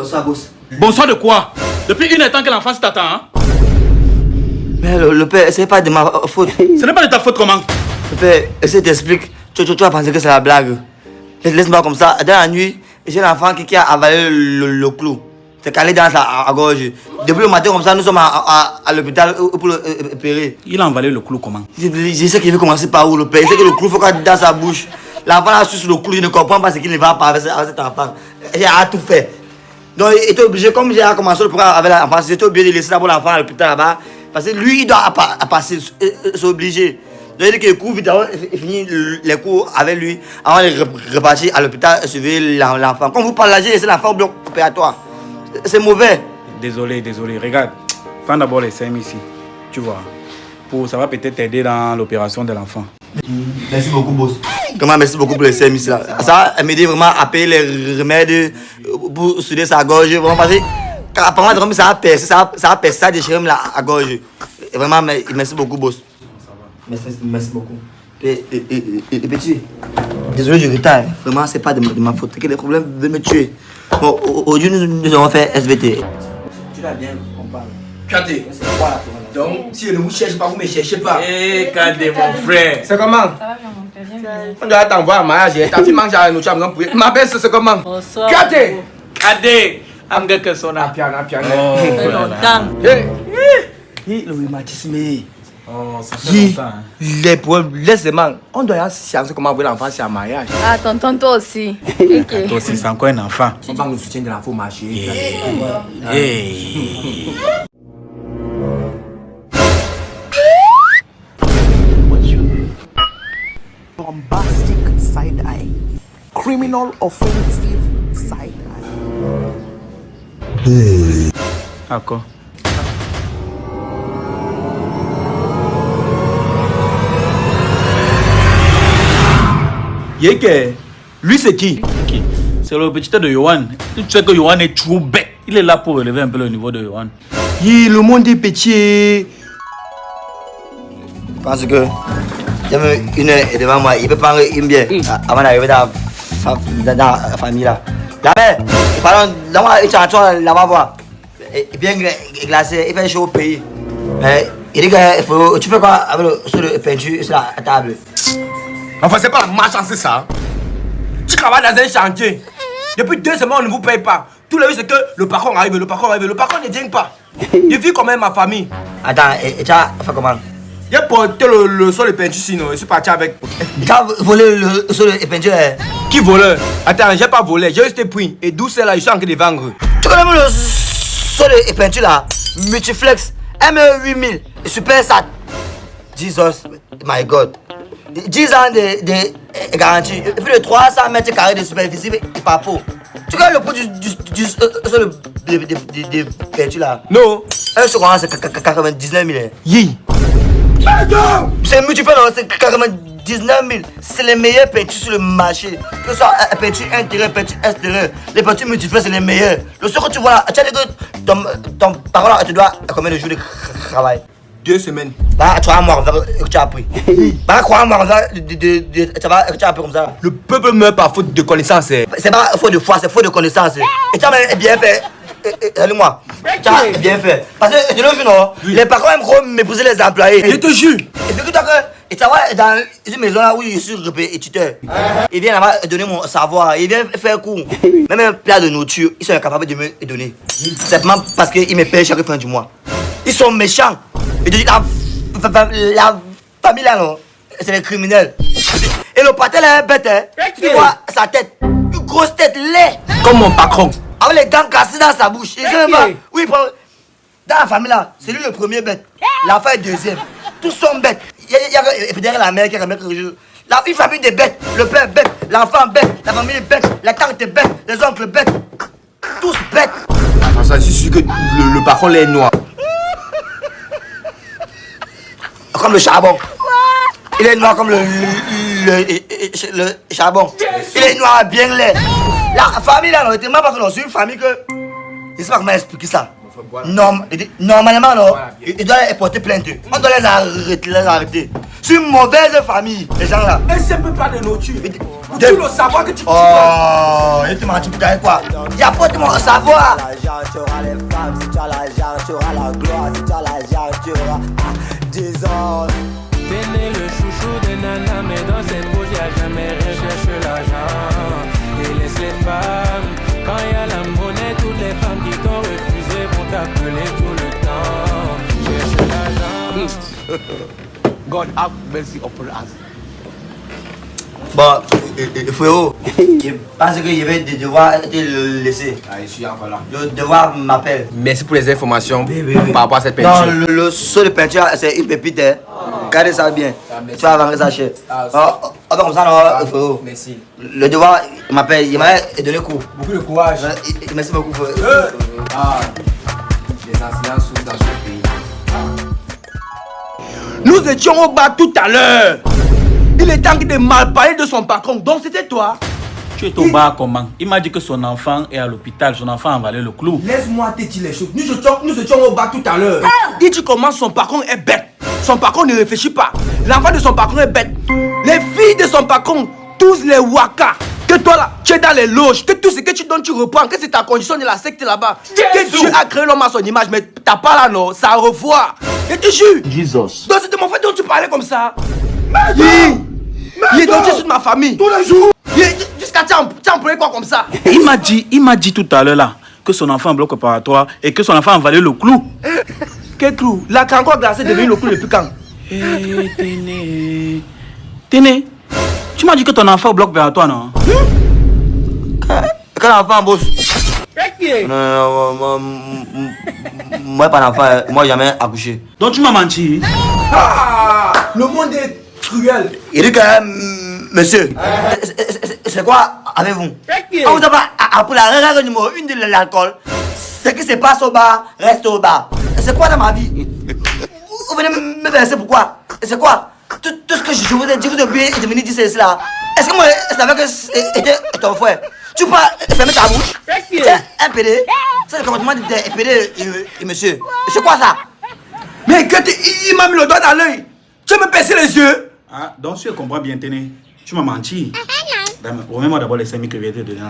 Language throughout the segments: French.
Bonsoir, boss. Bonsoir de quoi? Depuis 1 heure que l'enfant t'attend, hein? Mais le père, c'est pas de ma faute. Ce n'est pas de ta faute, comment? Le père, essaie t'explique. Tu vas penser que c'est la blague. Laisse-moi comme ça. Dans la nuit, j'ai l'enfant qui a avalé le clou. C'est calé dans sa gorge. Depuis le matin, comme ça, nous sommes à l'hôpital pour le opérer. Il a avalé le clou comment? Je sais qu'il veut commencer par où, le père. Il sait que le clou faut qu'il dans sa bouche. L'enfant a su sur le clou, je ne comprends pas ce qu'il ne va pas avec cet enfant. J'ai tout fait. Donc, il était obligé, comme j'ai commencé le programme avec l'enfant, j'étais obligé de laisser d'abord l'enfant à l'hôpital là-bas. Parce que lui, il doit passer, c'est obligé. Donc, il dit que le cours, vite avant, il finit les cours avec lui, avant de repartir à l'hôpital, surveiller l'enfant. Quand vous parlez, j'ai laissé l'enfant au bloc opératoire. C'est mauvais. Désolé. Regarde, prends d'abord les CM ici. Tu vois. Ça va peut-être t'aider dans l'opération de l'enfant. Merci beaucoup, boss. Comment merci beaucoup pour les services là. Ça va m'aider vraiment à payer les remèdes pour souder sa gorge. Vraiment parce que apparemment ça va percer, ça va déchirer la gorge. Et vraiment, merci beaucoup, boss. Merci beaucoup. Et petit, désolé du retard. Vraiment, c'est pas de ma faute. Que les problèmes veulent me tuer. Bon, aujourd'hui, nous allons faire SVT. Tu l'as bien, on parle. Kadé. Donc, si je ne vous cherche pas, vous ne me cherchez pas. Eh, Kadé, mon frère. C'est comment? Ça va bien, mon père, viens. On doit t'envoyer à mariage. Ta fille mange à nous, tu as besoin de ma belle, c'est comment? Bonsoir. Kadé. Kadé. Amga que son a. Piano. Ça fait longtemps. Le rhumatisme. Oh, ça fait longtemps. Les problèmes, laisse-moi. On doit y avoir comment envoyer l'enfant à mariage. Ah, tonton, toi aussi. Ok. Toi aussi, c'est encore un enfant. On va nous soutenir de l'enfant au marché. Hey. Bombastic side eye, criminal offensive side eye. D'accord. Yeke, lui c'est qui? C'est le petit de Yohan. Tu sais que Yohan est trop bête. Il est là pour élever un peu le niveau de Yohan. Le monde est petit. Parce que une heure est devant moi, il peut prendre une bière avant d'arriver dans la famille là. La mère, pardon, là-bas voir. Et bien glacé, il fait chaud au pays. Il dit que tu fais quoi avec le peinture sur la table? Enfin, c'est pas la malchance, c'est ça. Tu travailles dans un chantier. Depuis 2 semaines, on ne vous paye pas. Tout le monde c'est que le patron arrive. Le patron ne vient pas. Je vis quand même ma famille. Attends, et tu as fait comment? J'ai porté le sol de peinture sinon, je suis parti avec. Tu as volé le sol de peinture? Qui voleur? Attends, j'ai pas volé, j'ai juste pris. Et d'où c'est là, je suis en train de vendre. Tu connais le sol de peinture là? Multiflex, ME8000, super sat. Jesus, my God. 10 ans de garantie, plus de 300 mètres carrés de superficie et pas pour. Tu connais le prix de peinture là? Non. Un seconde, c'est 99 000. Yi. C'est multiple, c'est 99 000. C'est les meilleures peintures sur le marché. Que ce soit peinture intérieure, peinture extérieure. Les peintures multiples, c'est les meilleures. Le seul que tu vois là, tu as dit que ton parole, tu dois combien de jours de travail? 2 semaines. Bah, tu vas voir que tu as appris. Bah, crois-moi, tu vas appris comme ça. Le peuple meurt par faute de connaissance. C'est pas faute de foi, c'est faute de connaissance. Et tu as bien fait. Allez-moi. Tu as bien fait. Parce que, tu le non, les patrons aiment trop mépriser les employés. Je te jure. Et puis, tu vois, dans une maison là où je suis répétiteur, il vient là-bas donner mon savoir, il vient faire cours. Même un plat de nourriture, ils sont incapables de me donner. Simplement parce qu'ils me payent chaque fin du mois. Ils sont méchants. Et tu dis, la famille là, non, c'est les criminels. Et le patin là est bête, hein. Tu vois sa tête, une grosse tête laide. Comme mon patron. Avec les dents cassées dans sa bouche. Il sait même pas. Oui, dans la famille là, c'est lui le premier bête. L'enfant est deuxième. Tous sont bêtes. Et puis derrière la mère qui a remis quelque chose. Une famille de bêtes. Le père bête, l'enfant bête, la famille bête, la tante est bête, les oncles bêtes. Tous bêtes. Enfin, ça, je suis sûr que le patron est noir. Comme le charbon. Il est noir comme le charbon. Il est noir bien laid. La famille là, non, c'est pas que c'est une famille que. Je sais pas comment expliquer ça. Voilà. Normalement, non, Voilà, bien. ils doivent porter plainte. On doit les arrêter. C'est une mauvaise famille, les gens là. Un simple plat de nourriture. Pour De- tout le savoir que tu Oh, il te menti, putain, quoi. Il y a pas de mon savoir. l'argent, tu auras les femmes. Si tu as l'argent, tu auras la gloire. Si tu as l'argent, tu auras Jesus. Téné le chouchou de Nana, mais dans cette pause, y'a jamais rien, cherche l'argent. Et laisse les femmes, quand y a la monnaie, toutes les femmes qui t'ont refusé vont t'appeler tout le temps. Cherche l'argent. God have mercy upon us. Bon, frérot, je pense que je vais devoir te le laisser. Ah, je suis encore là. Le devoir m'appelle. Merci pour les informations Oui. par rapport à cette Non, peinture. le seau de peinture, c'est une pépite. Hein. Regardez ça bien. merci. Tu vas vendre ça cher. Ah, Comme ça, non, frérot. Merci. Le devoir m'appelle. Il m'a donné coup. Beaucoup de courage. Merci beaucoup, frérot. Ah, les enseignants sont dans ce pays. Nous étions au bar tout à l'heure. Il est temps de mal parler de son patron. Donc c'était toi. Tu es au bar comment? Il m'a dit que son enfant est à l'hôpital, son enfant a avalé le clou. Laisse-moi te dire les choses. Nous étions au bar tout à l'heure. Il dit comment son patron est bête. Son patron ne réfléchit pas. L'enfant de son patron est bête. Les filles de son patron, tous les waka. Que toi là, tu es dans les loges. Que tout ce que tu donnes, tu reprends. Que c'est ta condition de la secte là-bas. Que Dieu a créé l'homme à son image. Mais t'as pas là, non. Ça revoit. Je te jure. Jesus. Donc c'était mon frère dont tu parlais comme ça. Il est dans toute ma famille. Tous les jours. Jusqu'à tu as employé quoi comme ça? Il m'a dit tout à l'heure là que son enfant est en bloc opératoire et que son enfant a avalé le clou. Quel clou? La cancoire glacée est devenue le clou depuis quand? Téné, tu m'as dit que ton enfant est au bloc opératoire, non? Quand l'enfant bosse. Moi, pas d'enfant. Moi, jamais accouché. Donc tu m'as menti. Ah, le monde est cruel. Il dit que, monsieur, c'est quoi avec vous? On vous a pas appris la règle numéro 1 de l'alcool. C'est que c'est pas au bar, reste au bar. C'est quoi dans ma vie? Vous venez me verser pourquoi? C'est quoi? Tout ce que je vous ai dit, vous avez oublié de venir dire c'est cela. Est-ce que moi, je savais que c'était ton frère? Tu peux fermer ta bouche? C'est un PD. C'est le comportement d'un PD, monsieur. C'est quoi ça? Mais que il m'a mis le doigt dans l'œil. Tu veux me percer les yeux? Ah, donc si je comprends bien, Téné, tu m'as menti. Remets-moi d'abord les 5 000 que je vais te donner.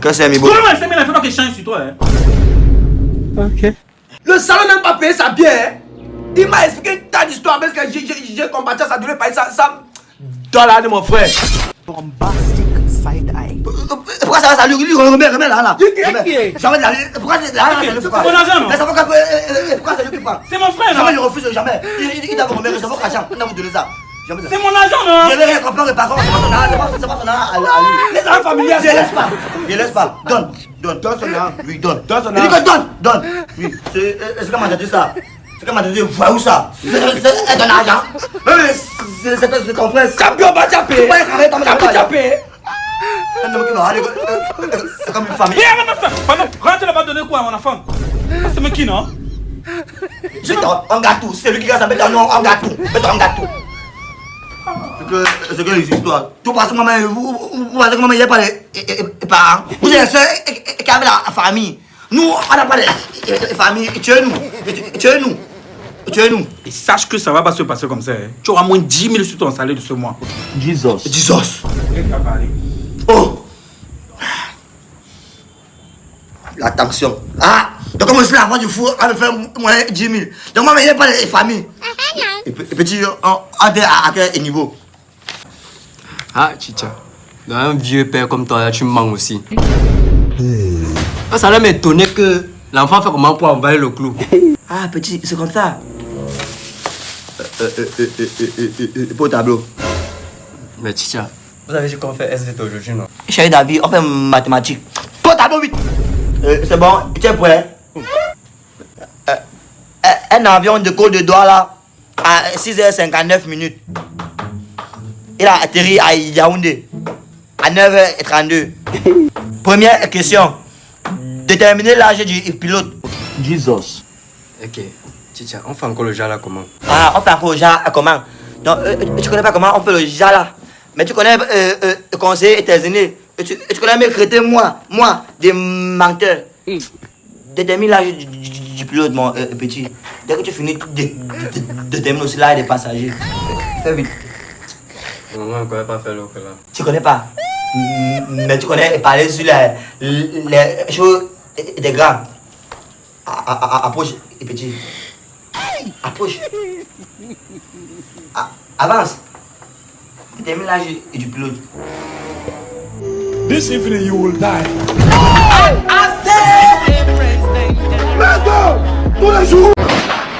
Que c'est Mibo? Remets-moi les 5 000, il faut pas que je change sur toi. Hein. Le salon n'a pas payé sa bière. Il m'a expliqué une tas d'histoires parce que j'ai combattu ça devait payer ça dans l'année, mon frère. Bombastic side eye. Pourquoi ça va, ça lui remets là, là. Qui? Jamais là, pourquoi c'est là, ça lui C'est mon argent, non? Mais ça va pourquoi c'est lui qui prend? C'est mon frère, Jamais non? je refuse, jamais. Il doit vous remettre, c'est votre argent. On doit vous donner ça. Jamais ça. C'est mon argent, non? Je vais rien comprendre, par contre, c'est pas son argent à lui. Les armes familiales. Je laisse pas. Donne son argent. Oui, donne. Donne son Il dit argent. que donne. Oui, c'est comme on a dit ça. C'est comme on a dit, où ça? C'est ton argent. Mais c'est ton frère. Champion, bah, tu as payé. Tu peux écraser ton argent. Tu as payé. C'est comme une famille. Viens, ma soeur. Pardon, quand tu n'as pas donné quoi à mon enfant? C'est moi qui, non? On gâte tout. C'est lui qui gagne, on gâte tout. On gâte tout. C'est que les histoires. Tout parce que maman, vous pensez que maman, il n'y a pas de parents. Vous êtes seul qui avez la famille. Nous, on n'a pas de famille. Tuez-nous. Et sache que ça va pas se passer comme ça. Hein. Tu auras moins 10 000 sur ton salaire de ce mois. Jesus. Jesus. Qu'est-ce que tu as parlé? Oh. La tension. Ah. Donc, comme je suis l'enfant du fou, on va faire moins 10 000. Donc, maman, il n'y a pas de famille. Et petit, on est à quel niveau? Ah, Chicha, dans un vieux père comme toi, là, tu me manques aussi. Ça allait m'étonner que l'enfant fait comment pour avaler le clou. Ah, petit, c'est comme ça. Pour le tableau. Mais Chicha, vous avez dit qu'on fait SVT aujourd'hui, non? Chérie David, on fait mathématiques. Pour le tableau, vite. C'est bon, tu es prêt? Un avion de Côte de Doigt là, à 6h59 minutes. Il a atterri à Yaoundé à 9h32. Première question. Déterminer l'âge du pilote. Jesus. Ok, Chicha, on fait encore le jala comment? Ah, on fait encore le jala comment? Non, tu connais pas comment on fait le jala. Mais tu connais le conseiller états-unis. Tu connais mes crétins, moi, des menteurs. Détermine l'âge du pilote, mon petit. Dès que tu finis, détermine aussi l'âge des passagers. Fais vite. Non, on ne connaît pas faire l'autre là. Tu connais pas? Mais tu connais parler sur les choses des grands. Approche, petit. Approche. Avance. Détermine l'âge du pilote. This evening you will die. Let's go! Tous les jours!